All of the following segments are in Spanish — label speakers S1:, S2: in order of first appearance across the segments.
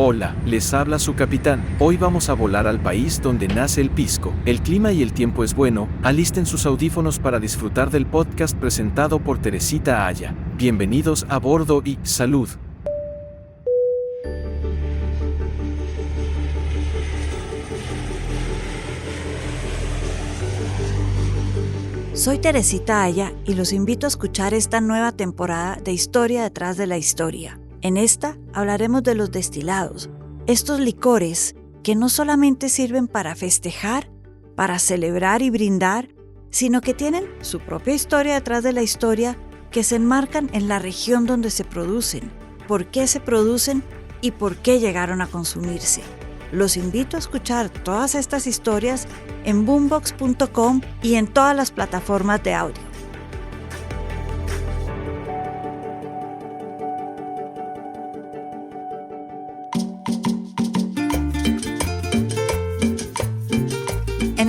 S1: Hola, les habla su capitán. Hoy vamos a volar al país donde nace el pisco. El clima y el tiempo es bueno, alisten sus audífonos para disfrutar del podcast presentado por Teresita Aya. Bienvenidos a bordo y salud.
S2: Soy Teresita Aya y los invito a escuchar esta nueva temporada de Historia detrás de la historia. En esta hablaremos de los destilados, estos licores que no solamente sirven para festejar, para celebrar y brindar, sino que tienen su propia historia detrás de la historia que se enmarcan en la región donde se producen, por qué se producen y por qué llegaron a consumirse. Los invito a escuchar todas estas historias en boombox.com y en todas las plataformas de audio.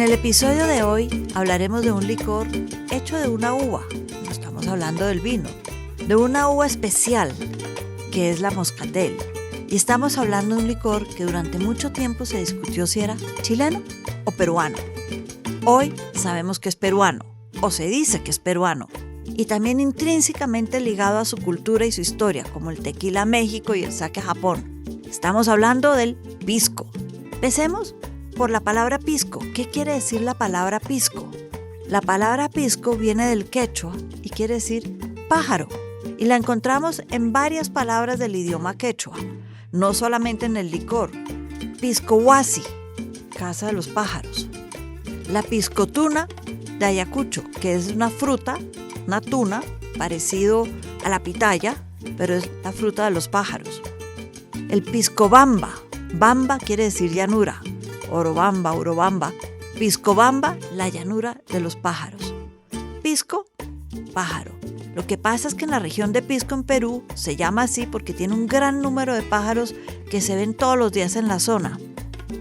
S2: En el episodio de hoy hablaremos de un licor hecho de una uva, no estamos hablando del vino, de una uva especial que es la moscatel. Y estamos hablando de un licor que durante mucho tiempo se discutió si era chileno o peruano. Hoy sabemos que es peruano, o se dice que es peruano, y también intrínsecamente ligado a su cultura y su historia, como el tequila México y el sake Japón. Estamos hablando del pisco. Empecemos por la palabra pisco. ¿Qué quiere decir la palabra pisco? La palabra pisco viene del quechua y quiere decir pájaro, y la encontramos en varias palabras del idioma quechua. No solamente en el licor. Pisco Huasi, casa de los pájaros. La piscotuna de Ayacucho, que es una fruta, una tuna, parecido a la pitaya, pero es la fruta de los pájaros. El piscobamba, bamba quiere decir llanura, orobamba, urobamba. Piscobamba, la llanura de los pájaros. Pisco, pájaro. Lo que pasa es que en la región de Pisco en Perú se llama así porque tiene un gran número de pájaros que se ven todos los días en la zona.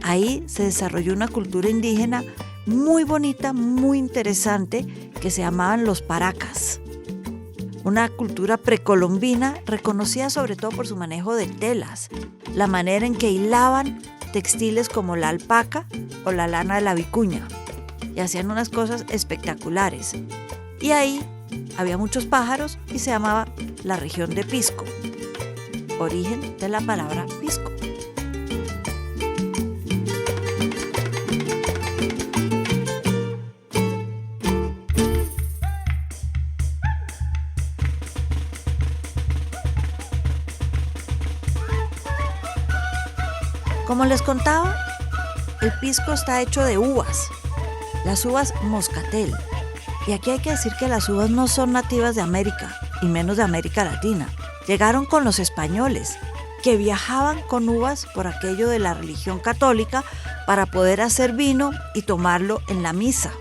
S2: Ahí se desarrolló una cultura indígena muy bonita, muy interesante, que se llamaban los paracas. Una cultura precolombina reconocida sobre todo por su manejo de telas, la manera en que hilaban textiles como la alpaca o la lana de la vicuña, y hacían unas cosas espectaculares. Y ahí había muchos pájaros y se llamaba la región de Pisco, origen de la palabra pisco. Como les contaba, el pisco está hecho de uvas, las uvas moscatel. Y aquí hay que decir que las uvas no son nativas de América, y menos de América Latina. Llegaron con los españoles, que viajaban con uvas por aquello de la religión católica para poder hacer vino y tomarlo en la misa.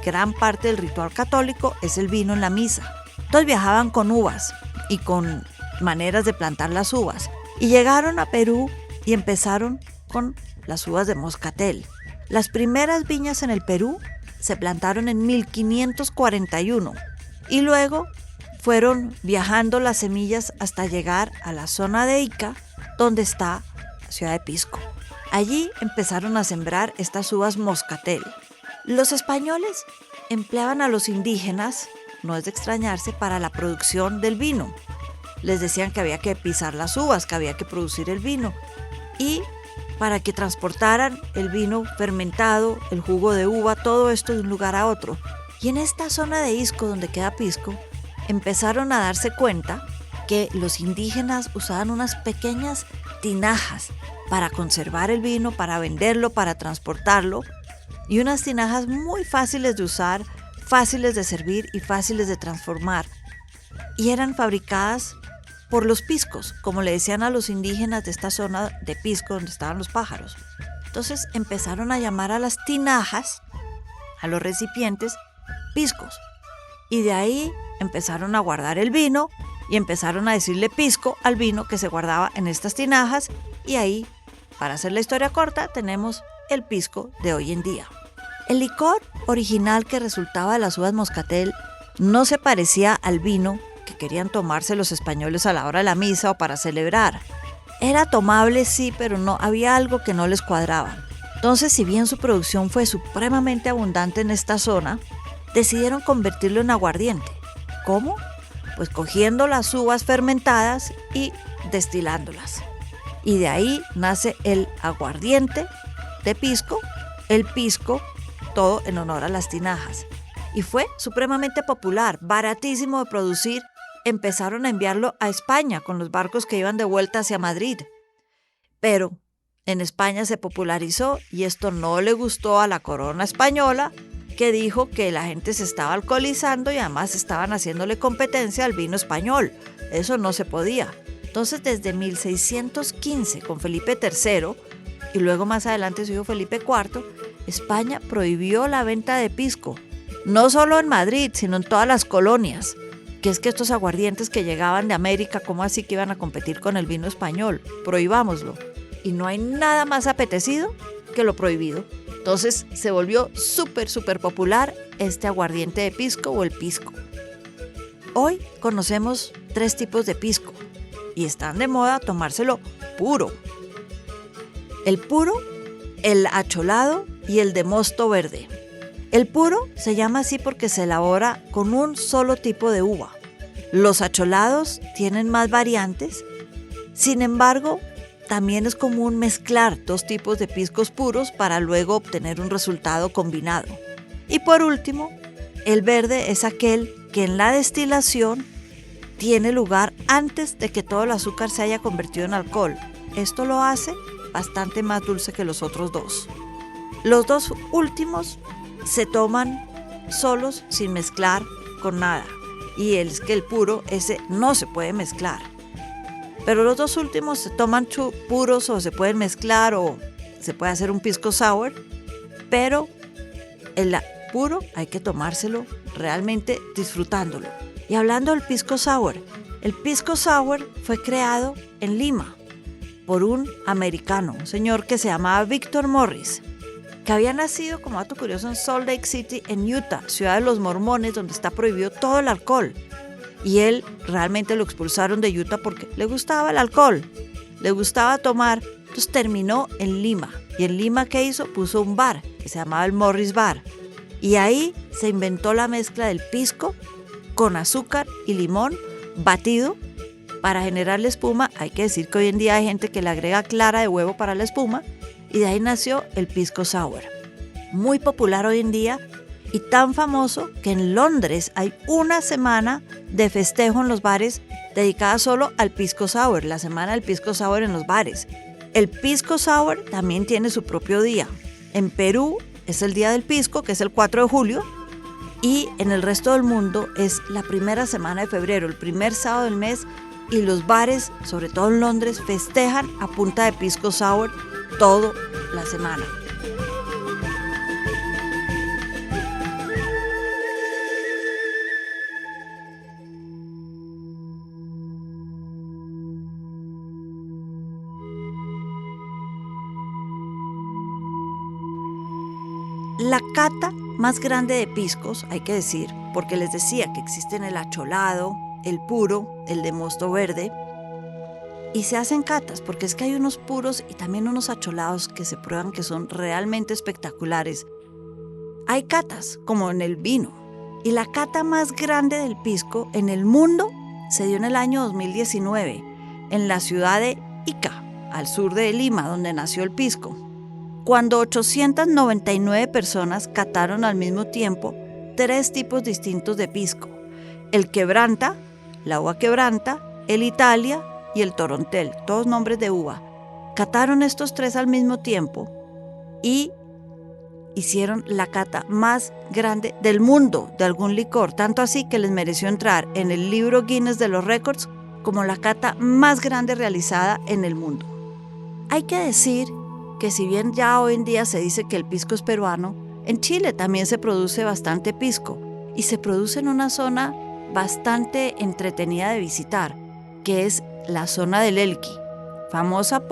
S2: Gran parte del ritual católico es el vino en la misa. Entonces viajaban con uvas y con maneras de plantar las uvas. Y llegaron a Perú y empezaron con las uvas de moscatel. Las primeras viñas en el Perú se plantaron en 1541 y luego fueron viajando las semillas hasta llegar a la zona de Ica, donde está la ciudad de Pisco. Allí empezaron a sembrar estas uvas moscatel. Los españoles empleaban a los indígenas, no es de extrañarse, para la producción del vino. Les decían que había que pisar las uvas, que había que producir el vino, y para que transportaran el vino fermentado, el jugo de uva, todo esto de un lugar a otro. Y en esta zona de Isco, donde queda Pisco, empezaron a darse cuenta que los indígenas usaban unas pequeñas tinajas para conservar el vino, para venderlo, para transportarlo, y unas tinajas muy fáciles de usar, fáciles de servir y fáciles de transformar. Y eran fabricadas por los piscos, como le decían a los indígenas de esta zona de Pisco donde estaban los pájaros. Entonces empezaron a llamar a las tinajas, a los recipientes, piscos. Y de ahí empezaron a guardar el vino y empezaron a decirle pisco al vino que se guardaba en estas tinajas. Y ahí, para hacer la historia corta, tenemos el pisco de hoy en día. El licor original que resultaba de las uvas moscatel no se parecía al vino que querían tomarse los españoles a la hora de la misa o para celebrar. Era tomable, sí, pero no, había algo que no les cuadraba. Entonces, si bien su producción fue supremamente abundante en esta zona, decidieron convertirlo en aguardiente. ¿Cómo? Pues cogiendo las uvas fermentadas y destilándolas. Y de ahí nace el aguardiente de pisco, el pisco, todo en honor a las tinajas. Y fue supremamente popular, baratísimo de producir. Empezaron a enviarlo a España con los barcos que iban de vuelta hacia Madrid. Pero en España se popularizó y esto no le gustó a la corona española, que dijo que la gente se estaba alcoholizando y además estaban haciéndole competencia al vino español. Eso no se podía. Entonces, desde 1615, con Felipe III, y luego más adelante su hijo Felipe IV, España prohibió la venta de pisco, no solo en Madrid, sino en todas las colonias. Que es que estos aguardientes que llegaban de América, ¿cómo así que iban a competir con el vino español? Prohibámoslo. Y no hay nada más apetecido que lo prohibido. Entonces se volvió súper popular este aguardiente de pisco o el pisco. Hoy conocemos 3 tipos de pisco y están de moda tomárselo puro. El puro, el acholado y el de mosto verde. El puro se llama así porque se elabora con un solo tipo de uva. Los acholados tienen más variantes, sin embargo, también es común mezclar 2 tipos de piscos puros para luego obtener un resultado combinado. Y por último, el verde es aquel que en la destilación tiene lugar antes de que todo el azúcar se haya convertido en alcohol. Esto lo hace bastante más dulce que los otros 2. Los 2 últimos se toman solos sin mezclar con nada. Y es que el puro, ese no se puede mezclar. Pero los 2 últimos se toman puros o se pueden mezclar o se puede hacer un pisco sour. Pero el puro hay que tomárselo realmente disfrutándolo. Y hablando del pisco sour, el pisco sour fue creado en Lima por un americano, un señor que se llamaba Victor Morris, que había nacido, como dato curioso, en Salt Lake City, en Utah, ciudad de los mormones, donde está prohibido todo el alcohol. Y él realmente lo expulsaron de Utah porque le gustaba el alcohol, le gustaba tomar. Entonces terminó en Lima. Y en Lima, ¿qué hizo? Puso un bar que se llamaba el Morris Bar. Y ahí se inventó la mezcla del pisco con azúcar y limón batido para generar la espuma. Hay que decir que hoy en día hay gente que le agrega clara de huevo para la espuma. Y de ahí nació el pisco sour, muy popular hoy en día y tan famoso que en Londres hay una semana de festejo en los bares dedicada solo al pisco sour, la semana del pisco sour en los bares. El pisco sour también tiene su propio día. En Perú es el día del pisco, que es el 4 de julio, y en el resto del mundo es la primera semana de febrero, el primer sábado del mes, y los bares, sobre todo en Londres, festejan a punta de pisco sour toda la semana. La cata más grande de piscos, hay que decir, porque les decía que existen el acholado, el puro, el de mosto verde, y se hacen catas, porque es que hay unos puros y también unos acholados que se prueban que son realmente espectaculares. Hay catas, como en el vino, y la cata más grande del pisco en el mundo se dio en el año 2019, en la ciudad de Ica, al sur de Lima, donde nació el pisco, cuando 899 personas cataron al mismo tiempo 3 tipos distintos de pisco: el quebranta, la uva quebranta, el Italia y el Torontel, todos nombres de uva. Cataron estos 3 al mismo tiempo y hicieron la cata más grande del mundo de algún licor, tanto así que les mereció entrar en el libro Guinness de los récords como la cata más grande realizada en el mundo. Hay que decir que si bien ya hoy en día se dice que el pisco es peruano, en Chile también se produce bastante pisco y se produce en una zona bastante entretenida de visitar, que es la zona del Elqui, famosa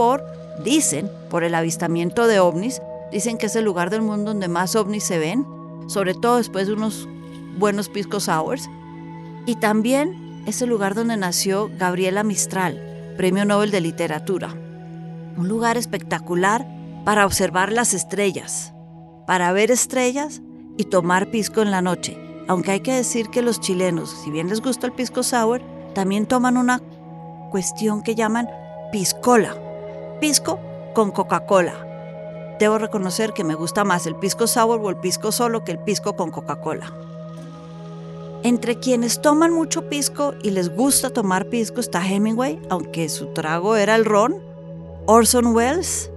S2: dicen, por el avistamiento de ovnis. Dicen que es el lugar del mundo donde más ovnis se ven, sobre todo después de unos buenos pisco sours. Y también es el lugar donde nació Gabriela Mistral, Premio Nobel de Literatura. un lugar espectacular para observar las estrellas, para ver estrellas y tomar pisco en la noche. Aunque hay que decir que los chilenos, si bien les gusta el pisco sour, también toman una cuestión que llaman piscola, pisco con Coca-Cola. Debo reconocer que me gusta más el pisco sour o el pisco solo que el pisco con Coca-Cola. Entre quienes toman mucho pisco y les gusta tomar pisco está Hemingway, aunque su trago era el ron, Orson Welles,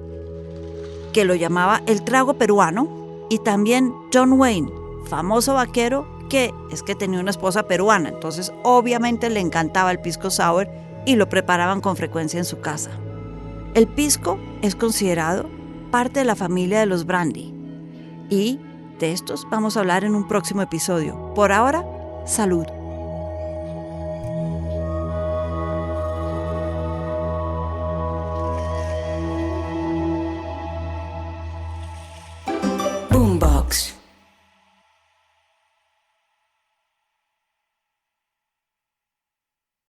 S2: que lo llamaba el trago peruano, y también John Wayne, famoso vaquero que tenía una esposa peruana, entonces obviamente le encantaba el pisco sour y lo preparaban con frecuencia en su casa. El pisco es considerado parte de la familia de los brandy y de estos vamos a hablar en un próximo episodio. Por ahora, salud.